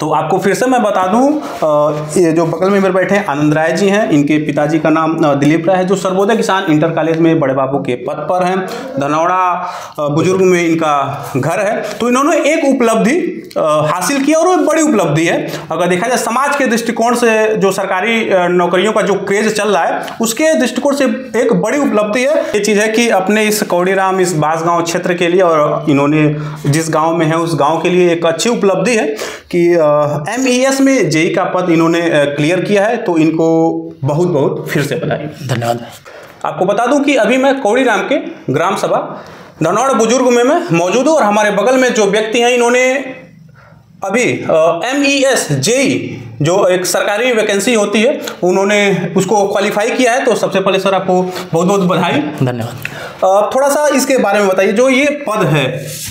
तो आपको फिर से मैं बता दूं, ये जो बगल में मेरे बैठे हैं आनंद राय जी हैं, इनके पिताजी का नाम दिलीप राय है, जो सर्वोदय किसान इंटर कॉलेज में बड़े बाबू के पद पर हैं। धनौड़ा बुजुर्ग में इनका घर है। तो इन्होंने एक उपलब्धि हासिल किया और वो बड़ी उपलब्धि है। अगर देखा जाए समाज के दृष्टिकोण से, जो सरकारी नौकरियों का जो क्रेज चल रहा है उसके दृष्टिकोण से एक बड़ी उपलब्धि है। ये चीज़ है कि अपने इस कौड़ीराम, इस बांसगांव क्षेत्र के लिए, और इन्होंने जिस गांव में है उस गांव के लिए एक अच्छी उपलब्धि है कि MES में जेई का पद इन्होंने क्लियर किया है। तो इनको बहुत बहुत फिर से बधाई, धन्यवाद। आपको बता दूं कि अभी मैं कौड़ीराम के ग्राम सभा धनौड़ा बुजुर्ग में मैं मौजूद हूँ और हमारे बगल में जो व्यक्ति हैं इन्होंने अभी MES जेई जो एक सरकारी वैकेंसी होती है उन्होंने उसको क्वालिफाई किया है। तो सबसे पहले सर आपको बहुत बहुत बधाई, धन्यवाद। थोड़ा सा इसके बारे में बताइए, जो ये पद है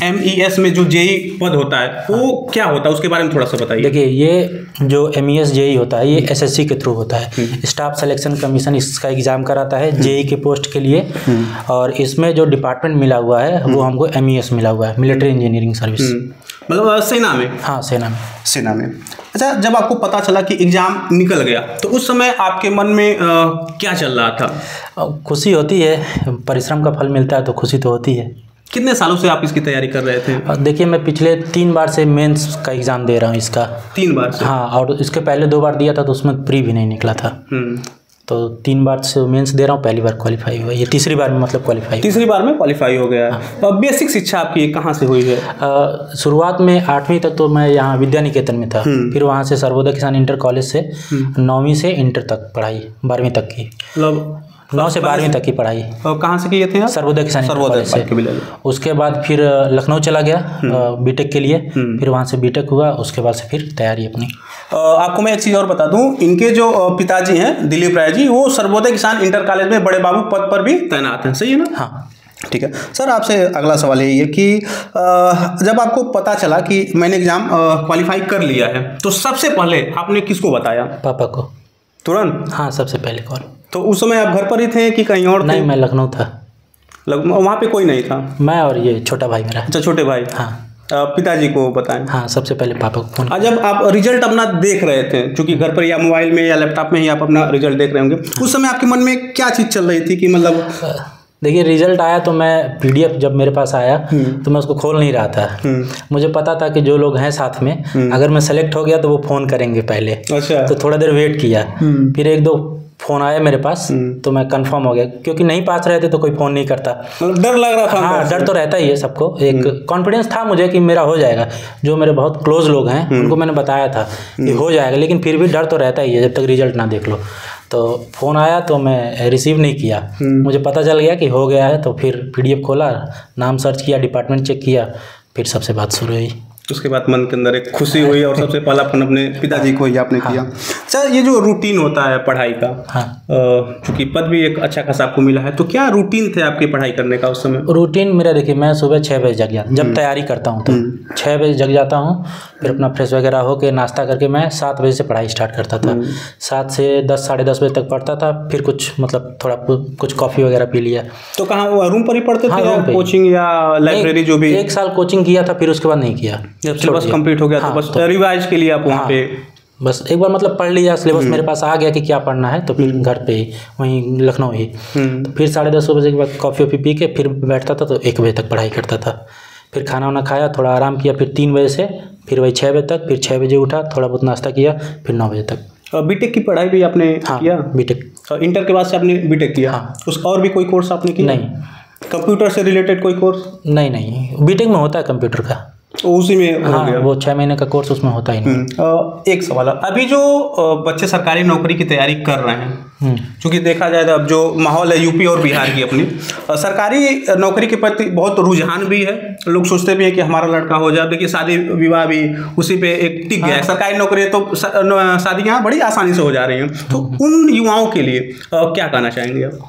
MES में जो जेई पद होता है वो क्या होता है, उसके बारे में थोड़ा सा बताइए। देखिए, ये जो MES जेई होता है ये SSC के थ्रू होता है। स्टाफ सिलेक्शन कमीशन इसका एग्जाम कराता है जेई के पोस्ट के लिए, और इसमें जो डिपार्टमेंट मिला हुआ है वो हमको MES मिला हुआ है, मिलिट्री इंजीनियरिंग सर्विस। मतलब सेना में? हाँ, सेना में। अच्छा, जब आपको पता चला कि एग्जाम निकल गया तो उस समय आपके मन में क्या चल रहा था? खुशी होती है, परिश्रम का फल मिलता है तो खुशी तो होती है। कितने सालों से आप इसकी तैयारी कर रहे थे? देखिए, मैं पिछले 3 बार से मेंस का एग्ज़ाम दे रहा हूँ इसका। 3 बार से? हाँ, और इसके पहले 2 बार दिया था तो उसमें प्री भी नहीं निकला था। तो 3 बार से मेंस दे रहा हूँ, पहली बार क्वालिफाई हुआ, ये तीसरी बार में मतलब क्वालिफाई। तीसरी बार में क्वालिफाई हो गया है। बेसिक शिक्षा आपकी कहाँ से हुई है? शुरुआत में 8वीं तक तो मैं यहाँ विद्या निकेतन में था, फिर वहाँ से सर्वोदय किसान इंटर कॉलेज से 9वीं से इंटर तक पढ़ाई, 12वीं तक की, मतलब 9 से 12वीं तक की पढ़ाई। और कहाँ से किए थे आप? सर्वोदय किसान कॉलेज से। उसके बाद फिर लखनऊ चला गया बीटेक के लिए, फिर वहाँ से बीटेक हुआ, उसके बाद से फिर तैयारी अपनी। आपको मैं एक चीज़ और बता दूं, इनके जो पिताजी हैं दिलीप राय जी, वो सर्वोदय किसान इंटर कॉलेज में बड़े बाबू पद पर भी तैनात हैं, सही है ना? हाँ, ठीक है सर। आपसे अगला सवाल यही है कि जब आपको पता चला कि मैंने एग्जाम क्वालिफाई कर लिया है तो सबसे पहले आपने किसको बताया? पापा को। तुरंत? हाँ, सबसे पहले कॉल। तो उस समय आप घर पर ही थे कि कहीं और थे? नहीं, मैं लखनऊ था। वहाँ पे कोई नहीं था? मैं और ये छोटा भाई मेरा। अच्छा, छोटे भाई। हाँ। पिताजी को बताएं? हाँ, सबसे पहले पापा को फोन। जब आप रिजल्ट अपना देख रहे थे, क्योंकि घर पर या मोबाइल में या लैपटॉप में ही आप अपना रिजल्ट देख रहे होंगे, उस समय आपके मन में क्या चीज़ चल रही थी कि मतलब? देखिए, रिजल्ट आया तो मैं PDF जब मेरे पास आया तो मैं उसको खोल नहीं रहा था। मुझे पता था कि जो लोग हैं साथ में, अगर मैं सेलेक्ट हो गया तो वो फ़ोन करेंगे पहले। अच्छा। तो थोड़ा देर वेट किया, फिर 1-2 फ़ोन आया मेरे पास तो मैं कंफर्म हो गया, क्योंकि नहीं पास रहे थे तो कोई फ़ोन नहीं करता। डर लग रहा था? हाँ, डर तो रहता ही है सबको। एक कॉन्फिडेंस था मुझे कि मेरा हो जाएगा। जो मेरे बहुत क्लोज लोग हैं उनको मैंने बताया था कि हो जाएगा, लेकिन फिर भी डर तो रहता ही है जब तक रिजल्ट ना देख लो। तो फ़ोन आया तो मैं रिसीव नहीं किया। मुझे पता चल गया कि हो गया है, तो फिर PDF खोला, नाम सर्च किया, डिपार्टमेंट चेक किया, फिर सबसे बात शुरू हुई। उसके बाद मन के अंदर एक खुशी हुई और सबसे पहला फोन अपने पिताजी को ही आपने किया। सर, ये जो रूटीन होता है पढ़ाई का, चूँकि पद भी एक अच्छा खासा आपको मिला है, तो क्या रूटीन थे आपकी पढ़ाई करने का उस समय? रूटीन मेरा, देखिए, मैं सुबह 6 बजे जग जाता, जब तैयारी करता हूँ तो 6 बजे जग जाता हूँ, फिर अपना फ्रेश वगैरह होकर नाश्ता करके मैं 7 बजे से पढ़ाई स्टार्ट करता था। 7 से 10, साढ़े 10 बजे तक पढ़ता था, फिर कुछ मतलब थोड़ा कुछ कॉफ़ी वगैरह पी लिया। तो कहाँ, रूम पर ही पढ़ते थे या कोचिंग या लाइब्रेरी? जो भी 1 साल कोचिंग किया था, फिर उसके बाद नहीं किया। जब सिलेबस कंप्लीट हो गया तो बस रिवाइज के लिए आप वहाँ पे बस एक बार मतलब पढ़ लिया, सिलेबस मेरे पास आ गया कि क्या पढ़ना है, तो फिर घर पे ही, वहीं लखनऊ ही। तो फिर 10:30 बजे के बाद कॉफ़ी वॉफ़ी पी के फिर बैठता था, तो 1 बजे तक पढ़ाई करता था। फिर खाना वाना खाया, थोड़ा आराम किया, फिर 3 बजे से फिर वही 6 बजे तक, फिर 6 बजे उठा, थोड़ा बहुत नाश्ता किया, फिर 9 बजे तक। बीटेक की पढ़ाई भी आपने किया? बीटेक। इंटर के बाद से आपने बीटेक किया? हाँ। उस और भी कोई कोर्स आपने किया? नहीं। कंप्यूटर से रिलेटेड कोई कोर्स? नहीं, बीटेक में होता है कंप्यूटर का, उसी में हो गया। वो 6 महीने का कोर्स उसमें होता ही नहीं। एक सवाल, अभी जो बच्चे सरकारी नौकरी की तैयारी कर रहे हैं, क्योंकि देखा जाए तो अब जो माहौल है यूपी और बिहार की, अपनी सरकारी नौकरी के प्रति बहुत रुझान भी है। लोग सोचते भी हैं कि हमारा लड़का हो जाए। देखिए, शादी विवाह भी उसी पे एक टिक गया है। सरकारी नौकरी तो शादियाँ बड़ी आसानी से हो जा रही हैं। तो उन युवाओं के लिए क्या कहना चाहेंगे आप?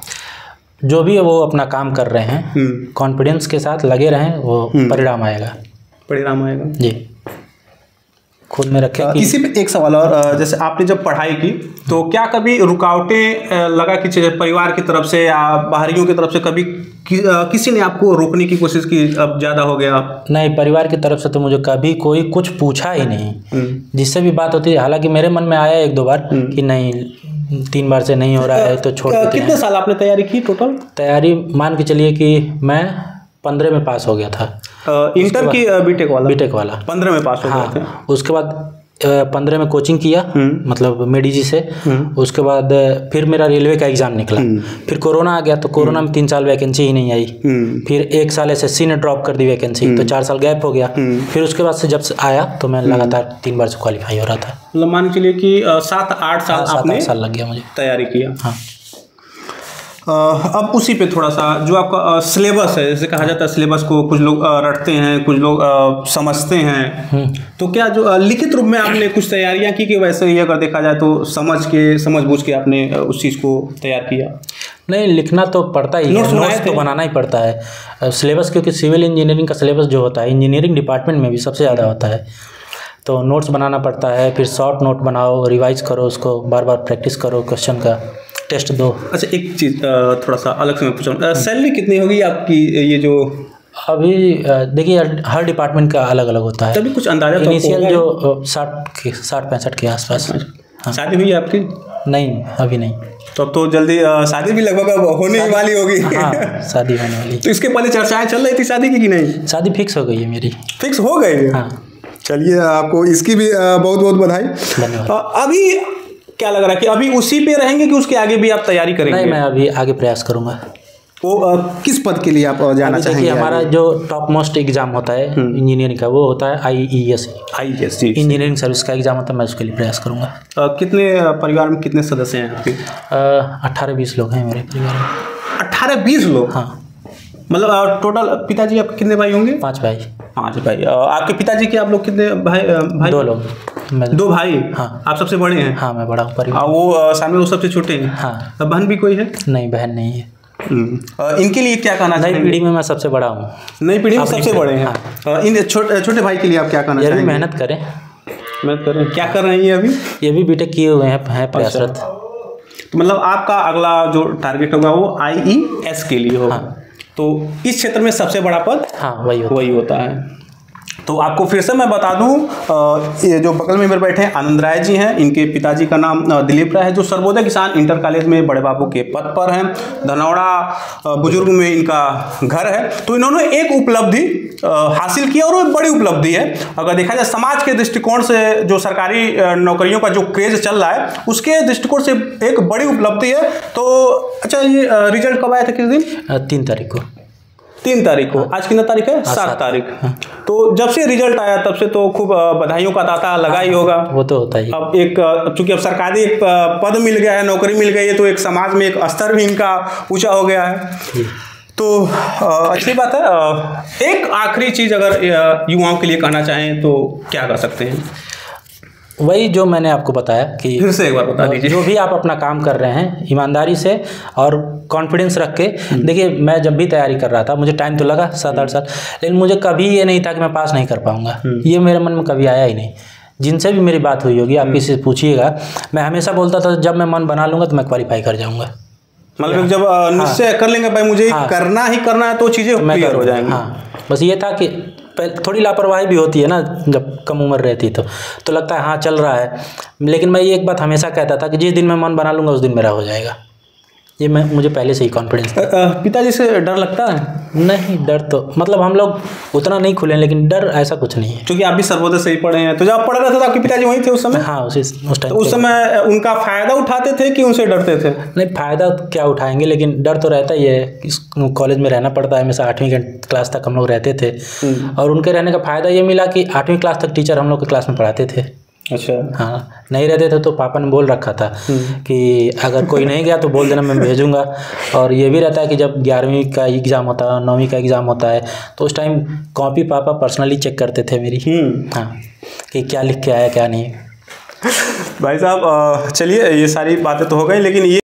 जो भी वो अपना काम कर रहे हैं, कॉन्फिडेंस के साथ लगे रहें, वो परिणाम आएगा। परिणाम आएगा जी। खुद में रखें कि इसी पे एक सवाल और, जैसे आपने जब पढ़ाई की तो क्या कभी रुकावटें लगा कि परिवार की तरफ से या बाहरियों की तरफ से कभी किसी ने आपको रोकने की कोशिश की, अब ज़्यादा हो गया? नहीं, परिवार की तरफ से तो मुझे कभी कोई कुछ पूछा ही नहीं। जिससे भी बात होती है, हालांकि मेरे मन में आया 1-2 बार कि नहीं 3 बार से नहीं हो रहा है तो छोड़ देते हैं। कितने साल आपने तैयारी की टोटल? तैयारी मान के चलिए कि मैं 15 में पास हो गया था। इंटर की बीटेक वाला? बीटेक वाला 15 में पास हो गया था। हाँ, उसके बाद 15 में कोचिंग किया, मतलब मेडिजी से। उसके बाद फिर मेरा रेलवे का एग्ज़ाम निकला। फिर कोरोना आ गया, तो कोरोना में 3 साल वैकेंसी ही नहीं आई। फिर 1 साल एसएससी ने ड्रॉप कर दी वैकेंसी, तो 4 साल गैप हो गया। फिर उसके बाद से जब से आया तो मैं लगातार 3 बार से क्वालिफाई हो रहा था। मतलब मान के चलिए कि 7-8 साल आपने 7-8 साल लग गया मुझे तैयारी किया। हाँ। अब उसी पे थोड़ा सा जो आपका सिलेबस है, जैसे कहा जाता है सिलेबस को कुछ लोग रटते हैं, कुछ लोग समझते हैं, तो क्या जो लिखित रूप में आपने कुछ तैयारियां की कि वैसे ही अगर देखा जाए तो समझ बूझ के आपने उस चीज़ को तैयार किया? नहीं, लिखना तो पड़ता ही है, नोट्स तो बनाना ही पड़ता है। सिलेबस क्योंकि सिविल इंजीनियरिंग का सिलेबस जो होता है इंजीनियरिंग डिपार्टमेंट में भी सबसे ज़्यादा होता है, तो नोट्स बनाना पड़ता है। फिर शॉर्ट नोट बनाओ, रिवाइज करो, उसको बार बार प्रैक्टिस करो, क्वेश्चन का टेस्ट दो। अच्छा, एक चीज़ थोड़ा सा अलग से मैं पूछूँ, सैलरी कितनी होगी आपकी? ये जो अभी देखिए हर डिपार्टमेंट का अलग अलग होता है, तभी कुछ अंदाजा तो इनिशियल जो 60-65 के आसपास। हाँ। शादी हुई है आपकी? नहीं, अभी नहीं। तो अब तो जल्दी शादी भी लगभग अब होने ही वाली होगी। हाँ, शादी होने वाली। तो इसके पहले चर्चाएं चल रही थी शादी की कि नहीं? शादी फिक्स हो गई है मेरी। फिक्स हो गई? हाँ। चलिए, आपको इसकी भी बहुत बहुत बधाई। धन्यवाद। अभी क्या लग रहा है कि अभी उसी पे रहेंगे कि उसके आगे भी आप तैयारी करेंगे? नहीं, मैं अभी आगे प्रयास करूंगा। वो किस पद के लिए आप जाना चाहेंगे? देखिए, हमारा जो टॉप मोस्ट एग्जाम होता है इंजीनियरिंग का, वो होता है IES इंजीनियरिंग सर्विस का एग्जाम होता है, मैं उसके लिए प्रयास करूंगा। कितने परिवार में कितने सदस्य हैं आपके? 18-20 लोग हैं मेरे परिवार में। 18-20 लोग? हाँ। मतलब टोटल पिताजी आपके कितने भाई होंगे? 5 भाई। 5 भाई। आपके पिताजी के आप लोग कितने भाई? 2 लोग। 2 भाई? हाँ। आप सबसे बड़े हैं? हाँ, मैं बड़ा हूँ परिवार। वो सामने वो सबसे छोटे हैं? हाँ। बहन भी कोई है? नहीं, बहन नहीं है। इनके लिए क्या कहना चाहिए? नई पीढ़ी में मैं सबसे बड़ा हूँ। नई पीढ़ी में सबसे बड़े हैं। इन छोटे भाई के लिए आप क्या कहना ये चाहेंगे? भी मेहनत करें। मेहनत करें। क्या कर रहे हैं अभी? ये भी बीटेक किए हुए हैं प्रयासरत। तो मतलब आपका अगला जो टारगेट होगा वो IES के लिए होगा। हाँ। तो इस क्षेत्र में सबसे बड़ा पद हाँ, वही होता है। तो आपको फिर से मैं बता दूं, ये जो बगल में मेरे बैठे हैं आनंद राय जी हैं, इनके पिताजी का नाम दिलीप राय है, जो सर्वोदय किसान इंटर कॉलेज में बड़े बाबू के पद पर हैं। धनौड़ा बुजुर्ग में इनका घर है। तो इन्होंने एक उपलब्धि हासिल की और वो बड़ी उपलब्धि है। अगर देखा जाए समाज के दृष्टिकोण से, जो सरकारी नौकरियों का जो क्रेज चल रहा है उसके दृष्टिकोण से एक बड़ी उपलब्धि है। तो अच्छा, ये रिजल्ट कब आया था, किस दिन? 3 तारीख को। 3 तारीख को। आज कितना तारीख है? 7 तारीख। तो जब से रिजल्ट आया तब से तो खूब बधाइयों का तांता लगा ही होगा। वो तो होता ही। अब चूंकि अब सरकारी एक पद मिल गया है, नौकरी मिल गई है, तो एक समाज में एक स्तर भी इनका ऊंचा हो गया है। तो अच्छी बात है। एक आखिरी चीज़ अगर युवाओं के लिए कहना चाहें तो क्या कर सकते हैं? वही जो मैंने आपको बताया कि फिर से एक बार बता दीजिए। जो भी आप अपना काम कर रहे हैं ईमानदारी से और कॉन्फिडेंस रख के। देखिए, मैं जब भी तैयारी कर रहा था, मुझे टाइम तो लगा 7-8 साल, लेकिन मुझे कभी ये नहीं था कि मैं पास नहीं कर पाऊंगा। ये मेरे मन में कभी आया ही नहीं। जिनसे भी मेरी बात हुई होगी, आप किसी से पूछिएगा, मैं हमेशा बोलता था जब मैं मन बना लूँगा तो मैं क्वालिफाई कर जाऊँगा। मतलब जब निश्चय कर लेंगे भाई मुझे करना ही करना है, तो चीज़ें क्लियर हो जाएंगी। हाँ, बस ये था कि थोड़ी लापरवाही भी होती है ना, जब कम उम्र रहती तो लगता है हाँ चल रहा है, लेकिन मैं ये एक बात हमेशा कहता था कि जिस दिन मैं मन बना लूँगा उस दिन मेरा हो जाएगा। ये मुझे पहले से ही कॉन्फिडेंस था। पिताजी से डर लगता है? नहीं, डर तो मतलब हम लोग उतना नहीं खुले, लेकिन डर ऐसा कुछ नहीं है। क्योंकि आप भी सर्वोदय से ही पढ़े हैं, तो जब आप पढ़ रहे थे तो आपके पिताजी वहीं थे उस समय? हाँ, उस टाइम। तो उस समय उनका फ़ायदा उठाते थे कि उनसे डरते थे? नहीं, फ़ायदा क्या उठाएंगे, लेकिन डर तो रहता ही है। कॉलेज में रहना पड़ता है हमेशा। 8वीं क्लास तक हम लोग रहते थे, और उनके रहने का फ़ायदा ये मिला कि 8वीं क्लास तक टीचर हम लोग के क्लास में पढ़ाते थे। अच्छा। हाँ, नहीं रहते थे तो पापा ने बोल रखा था कि अगर कोई नहीं गया तो बोल देना, मैं भेजूंगा। और ये भी रहता है कि जब 11वीं का एग्ज़ाम होता है, 9वीं का एग्ज़ाम होता है, तो उस टाइम कॉपी पापा पर्सनली चेक करते थे मेरी। हाँ, कि क्या लिख के आया क्या नहीं। भाई साहब, चलिए, ये सारी बातें तो हो गई, लेकिन ये